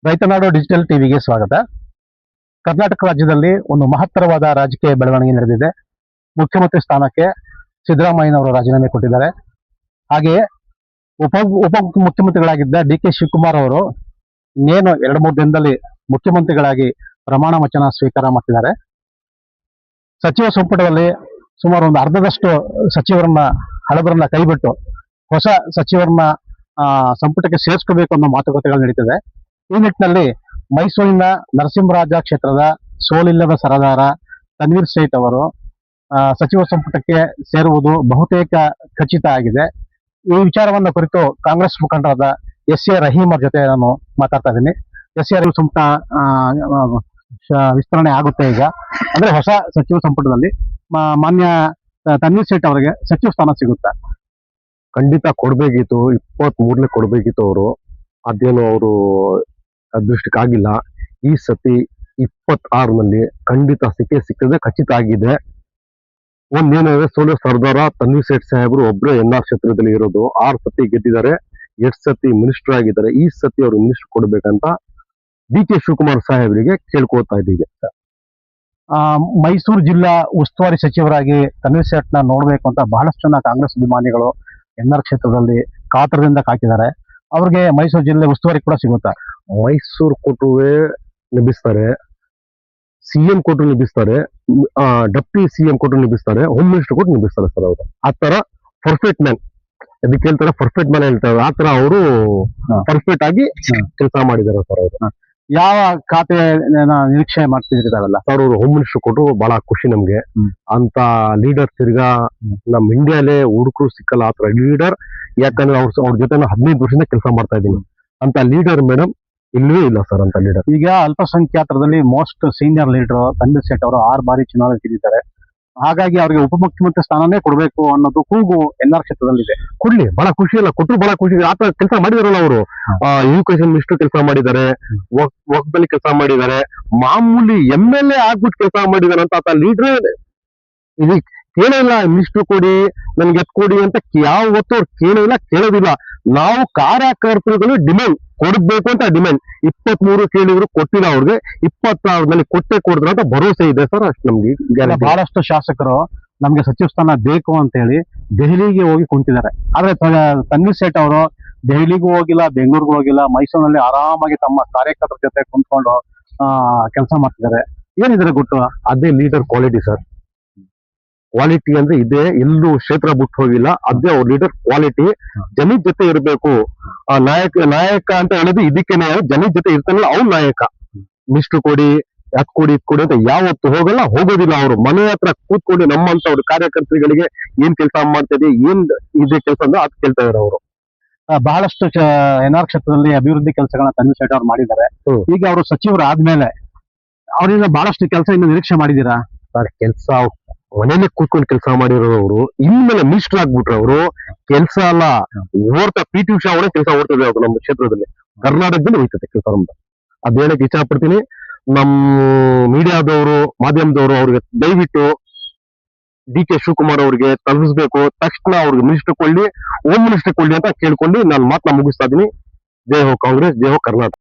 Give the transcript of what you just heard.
ರೈತನಾಡು digital ಟಿವಿಗೆ ಸ್ವಾಗತ. ಕರ್ನಾಟಕ ರಾಜ್ಯದಲ್ಲಿ ಒಂದು ಮಹತ್ತರವಾದ ರಾಜಕೀಯ ಬೆಳವಣಿಗೆ ನಡೆದಿದೆ. ಮುಖ್ಯಮಂತ್ರಿ ಸ್ಥಾನಕ್ಕೆ ಸಿದ್ದರಾಮಯ್ಯನವರು ರಾಜೀನಾಮೆ ಕೊಟ್ಟಿದ್ದಾರೆ. ಹಾಗೆಯೇ ಉಪ ಮುಖ್ಯಮಂತ್ರಿಗಳಾಗಿದ್ದ ಡಿ.ಕೆ. ಶಿವಕುಮಾರ್ ಅವರು ಇನ್ನೇನು 2-3 ದಿನದಲ್ಲಿ ಮುಖ್ಯಮಂತ್ರಿಗಳಾಗಿ ಪ್ರಮಾಣ ವಚನ ಸ್ವೀಕಾರ ಮಾಡ್ತಿದ್ದಾರೆ. ಸಚಿವ ಸಂಪುಟದಲ್ಲಿ ಸುಮಾರು ಒಂದು ಅರ್ಧದಷ್ಟು ಸಚಿವರನ್ನ ಹಳಬರನ್ನ ಕೈಬಿಟ್ಟು ಹೊಸ ಸಚಿವರನ್ನ ಸಂಪುಟಕ್ಕೆ ಸೇರಿಸ್ಕೋಬೇಕು ಅನ್ನೋ ಮಾತುಕತೆಗಳು ನಡೀತಿದೆ. ಈ ನಿಟ್ಟಿನಲ್ಲಿ ಮೈಸೂರಿನ ನರಸಿಂಹರಾಜ ಕ್ಷೇತ್ರದ ಸೋಲಿಲ್ಲದ ಸರದಾರ ತನ್ವೀರ್ ಸೇಠ್ ಅವರು ಸಚಿವ ಸಂಪುಟಕ್ಕೆ ಸೇರುವುದು ಬಹುತೇಕ ಖಚಿತ ಆಗಿದೆ. ಈ ವಿಚಾರವನ್ನು ಕುರಿತು ಕಾಂಗ್ರೆಸ್ ಮುಖಂಡರಾದ ಎಸ್.ಎ. ರಹೀಂ ಅವ್ರ ಜೊತೆ ನಾನು ಮಾತಾಡ್ತಾ ಇದ್ದೀನಿ. ಎಸ್.ಎ. ರಹೀಂ ಸಂಪುಟ ವಿಸ್ತರಣೆ ಆಗುತ್ತೆ ಈಗ, ಅಂದ್ರೆ ಹೊಸ ಸಚಿವ ಸಂಪುಟದಲ್ಲಿ ಮಾನ್ಯ ತನ್ವೀರ್ ಸೇಠ್ ಅವರಿಗೆ ಸಚಿವ ಸ್ಥಾನ ಸಿಗುತ್ತಾ? ಖಂಡಿತ ಕೊಡ್ಬೇಕಿತ್ತು, 23ನೇ ಕೊಡ್ಬೇಕಿತ್ತು. ಅದೇನು ಅವರು ಅದೃಷ್ಟಕ್ಕಾಗಿಲ್ಲ. ಈ ಸತಿ 26ನಲ್ಲಿ ಖಂಡಿತ ಸಿಕ್ಕದೆ ಖಚಿತ ಆಗಿದೆ. ಒಂದೇನಂದ್ರೆ ಸೋಲು ಸರ್ದಾರ ತನ್ವೀರ್ ಸೇಠ್ ಸಾಹೇಬರು ಒಬ್ಬರೇ NR ಕ್ಷೇತ್ರದಲ್ಲಿ ಇರೋದು. 6 ಸತಿ ಗೆದ್ದಿದ್ದಾರೆ, 8 ಸತಿ ಮಿನಿಸ್ಟರ್ ಆಗಿದ್ದಾರೆ. ಈ ಸತಿ ಅವರು ಮಿನಿಸ್ಟರ್ ಕೊಡ್ಬೇಕಂತ ಡಿ.ಕೆ. ಶಿವಕುಮಾರ್ ಸಾಹೇಬರಿಗೆ ಕೇಳ್ಕೊಳ್ತಾ ಇದ್ದೀವಿ. ಮೈಸೂರು ಜಿಲ್ಲಾ ಉಸ್ತುವಾರಿ ಸಚಿವರಾಗಿ ತನ್ವೀರ್ ಸೇಠ್ನ ನೋಡ್ಬೇಕು ಅಂತ ಬಹಳಷ್ಟು ಜನ ಕಾಂಗ್ರೆಸ್ ಅಭಿಮಾನಿಗಳು NR ಕ್ಷೇತ್ರದಲ್ಲಿ ಕಾತರದಿಂದ ಕಾಯ್ತಿದ್ದಾರೆ. ಅವ್ರಿಗೆ ಮೈಸೂರು ಜಿಲ್ಲೆ ಉಸ್ತುವಾರಿ ಕೂಡ ಸಿಗುತ್ತಾ? ಮೈಸೂರು ಕೊಟ್ಟರುವೆ ನಿಭಿಸ್ತಾರೆ, CM ಕೊಟ್ಟರು ನಿಭಿಸ್ತಾರೆ, ಡೆಪ್ಟಿ CM ಕೊಟ್ಟರು ನಿಭಿಸ್ತಾರೆ, ಹೋಮ್ ಮಿನಿಸ್ಟರ್ ಕೊಟ್ಟು ನಿಭಿಸ್ತಾರೆ ಸರ್. ಅವರು ಆ ತರ ಪರ್ಫೆಕ್ಟ್ ಮ್ಯಾನ್, ಅದಕ್ಕೆ ಹೇಳ್ತಾರೆ ಪರ್ಫೆಕ್ಟ್ ಮ್ಯಾನ್ ಹೇಳ್ತಾರೆ. ಆ ತರ ಅವರು ಪರ್ಫೆಕ್ಟ್ ಆಗಿ ಕೆಲಸ ಮಾಡಿದ್ದಾರೆ ಸರ್. ಅವರು ಯಾವ ಖಾತೆ ನಿರೀಕ್ಷೆ ಮಾಡ್ತಿದ್ರಿ ತಾವೆಲ್ಲ? ಸರ್ ಅವರು ಹೋಮ್ ಮಿನಿಸ್ಟರ್ ಕೊಟ್ಟು ಬಹಳ ಖುಷಿ ನಮ್ಗೆ. ಅಂತ ಲೀಡರ್ ತಿರ್ಗಾ ನಮ್ ಇಂಡಿಯಾಲೇ ಹುಡುಕರು ಸಿಕ್ಕಲ್ಲ ಆ ತರ ಲೀಡರ್. ಯಾಕಂದ್ರೆ ಅವ್ರ ಜೊತೆ 15 ವರ್ಷದಿಂದ ಕೆಲಸ ಮಾಡ್ತಾ ಇದ್ದೀನಿ. ಅಂತ ಲೀಡರ್ ಮೇಡಮ್ ಇಲ್ಲವೇ ಇಲ್ಲ ಸರ್. ಅಂತ ಲೀಡರ್ ಈಗ ಅಲ್ಪಸಂಖ್ಯಾತರಲ್ಲಿ most senior leader Tanveer Sait ಅವರು 6 ಬಾರಿ ಚುನಾವಣೆ ಗೆದ್ದಿದ್ದಾರೆ. ಹಾಗಾಗಿ ಅವರಿಗೆ ಉಪಮುಖ್ಯಮಂತ್ರಿ ಸ್ಥಾನನೇ ಕೊಡಬೇಕು ಅನ್ನೋದು ಕೂಗು NR ಕ್ಷೇತ್ರದಲ್ಲಿ ಇದೆ. ಕೊಡ್ಲಿ, ಬಹಳ ಖುಷಿ ಅಲ್ಲ, ಕೊಟ್ಟರು ಬಹಳ ಖುಷಿ. ಆತರ ಕೆಲಸ ಮಾಡಿದಾರಲ್ಲ ಅವರು. ಎಜುಕೇಶನ್ ಮಿನಿಸ್ಟರ್ ಕೆಲಸ ಮಾಡಿದ್ದಾರೆ, ವರ್ಕ್ದಲ್ಲಿ ಕೆಲಸ ಮಾಡಿದ್ದಾರೆ, ಮಾಮೂಲಿ MLA ಆಗ್ಬಿಟ್ಟು ಕೆಲಸ ಮಾಡಿದಾರೆ. ಅಂತ ಆತ ಲೀಡರ್ ಇದು ಕೇಳಿಲ್ಲ. ಮಿನಿಸ್ಟರ್ ಕೊಡಿ, ನನ್ಗೆ ಎತ್ ಕೊಡಿ ಅಂತ ಯಾವತ್ತೂ ಅವ್ರು ಕೇಳಿಲ್ಲ, ಕೇಳೋದಿಲ್ಲ. ನಾವು ಕಾರ್ಯಕರ್ತರುಗಳು ಡಿಮ್ಯಾಂಡ್ ಕೊಡ್ಬೇಕು ಅಂತ ಡಿಮ್ಯಾಂಡ್. 23 ಕೇಳಿದ್ರು ಕೊಟ್ಟಿಲ್ಲ. ಅವ್ರಿಗೆ 26ರಲ್ಲಿ ಕೊಟ್ಟೆ ಕೊಡಿದ್ರು ಅಂತ ಭರವಸೆ ಇದೆ ಸರ್. ಅಷ್ಟು ನಮ್ಗೆ ಬಹಳಷ್ಟು ಶಾಸಕರು ನಮ್ಗೆ ಸಚಿವ ಸ್ಥಾನ ಬೇಕು ಅಂತ ಹೇಳಿ ದೆಹಲಿಗೆ ಹೋಗಿ ಕುಂತಿದ್ದಾರೆ. ಆದ್ರೆ ತನ್ವೀರ್ ಸೇಠ್ ಅವರು ದೆಹಲಿಗೂ ಹೋಗಿಲ್ಲ, ಬೆಂಗಳೂರಿಗೂ ಹೋಗಿಲ್ಲ, ಮೈಸೂರಿನಲ್ಲಿ ಆರಾಮಾಗಿ ತಮ್ಮ ಕಾರ್ಯಕರ್ತರ ಜೊತೆ ಕುಂತ್ಕೊಂಡು ಕೆಲಸ ಮಾಡ್ತಿದ್ದಾರೆ. ಏನಿದ್ರೆ ಗೊತ್ತು? ಅದೇ ಲೀಡರ್ ಕ್ವಾಲಿಟಿ ಸರ್. ಕ್ವಾಲಿಟಿ ಅಂದ್ರೆ ಇದೆ, ಎಲ್ಲೂ ಕ್ಷೇತ್ರ ಬಿಟ್ಟು ಹೋಗಿಲ್ಲ. ಅದೇ ಅವ್ರ ಲೀಡರ್ ಕ್ವಾಲಿಟಿ. ಜನದ ಜೊತೆ ಇರಬೇಕು. ನಾಯಕ ಅಂತ ಹೇಳೋದು ಇದಕ್ಕೇನೆ, ಜನದ ಜೊತೆ ಇರ್ತಾನಲ್ಲ ಅವ್ರ ನಾಯಕ. ಮಿನಿಸ್ಟರ್ ಕೊಡಿ, ಅದ್ ಕೊಡಿ ಇದ್ ಕೊಡಿ ಅಂತ ಯಾವತ್ತು ಹೋಗಲ್ಲ, ಹೋಗೋದಿಲ್ಲ. ಅವರು ಮನೆ ಹತ್ರ ಕೂತ್ಕೊಂಡು ನಮ್ಮಂತ ಅವ್ರ ಕಾರ್ಯಕರ್ತರಿಗೆ ಏನ್ ಕೆಲಸ ಮಾಡ್ತಿದೆ, ಏನ್ ಇದೆ ಕೆಲಸ ಅಂದ್ರೆ ಅದ್ ಕೇಳ್ತಾ ಇದಾರೆ ಅವರು. ಬಹಳಷ್ಟು NR ಕ್ಷೇತ್ರದಲ್ಲಿ ಅಭಿವೃದ್ಧಿ ಕೆಲಸಗಳನ್ನ ತನ್ವೀರ್ ಸೇಠ್ ಅವ್ರು ಮಾಡಿದ್ದಾರೆ. ಈಗ ಅವರು ಸಚಿವರು ಆದ್ಮೇಲೆ ಅವರಿಂದ ಬಹಳಷ್ಟು ಕೆಲಸ ಇನ್ನು ನಿರೀಕ್ಷೆ ಮಾಡಿದೀರಾ? ಸರ್ ಕೆಲಸ ಮನೇಲೆ ಕೂತ್ಕೊಂಡು ಕೆಲಸ ಮಾಡಿರೋರು ಇನ್ಮೇಲೆ ಮಿನಿಸ್ಟರ್ ಆಗ್ಬಿಟ್ರೆ ಅವರು ಕೆಲಸ ಅಲ್ಲ ಓಡ್ತಾ PT ಉಷಾ ಅವರೇ ಕೆಲಸ ಓಡ್ತದೆ. ಅವರು ನಮ್ಮ ಕ್ಷೇತ್ರದಲ್ಲಿ ಕರ್ನಾಟಕದಲ್ಲಿ ಹೋಯ್ತದೆ ಕೆಲಸ ನಮ್ದು. ಅದ್ ಹೇಳಕ್ ಇಚ್ಛ ಪಡ್ತೀನಿ. ನಮ್ ಮೀಡಿಯಾದವರು, ಮಾಧ್ಯಮದವರು ಅವ್ರಿಗೆ ದಯವಿಟ್ಟು ಡಿ.ಕೆ. ಶಿವಕುಮಾರ್ ಅವ್ರಿಗೆ ತಲುಪಿಸ್ಬೇಕು. ತಕ್ಷಣ ಅವ್ರಿಗೆ ಮಿನಿಸ್ಟರ್ ಕೊಡ್ಲಿ, ಹೋಮ್ ಮಿನಿಸ್ಟರ್ ಕೊಡ್ಲಿ ಅಂತ ಕೇಳ್ಕೊಂಡು ನಾನು ಮಾತನ್ನ ಮುಗಿಸ್ತಾ ಇದೀನಿ. ಜೈ ಹೋ ಕಾಂಗ್ರೆಸ್, ಜೈ ಹೋ ಕರ್ನಾಟಕ.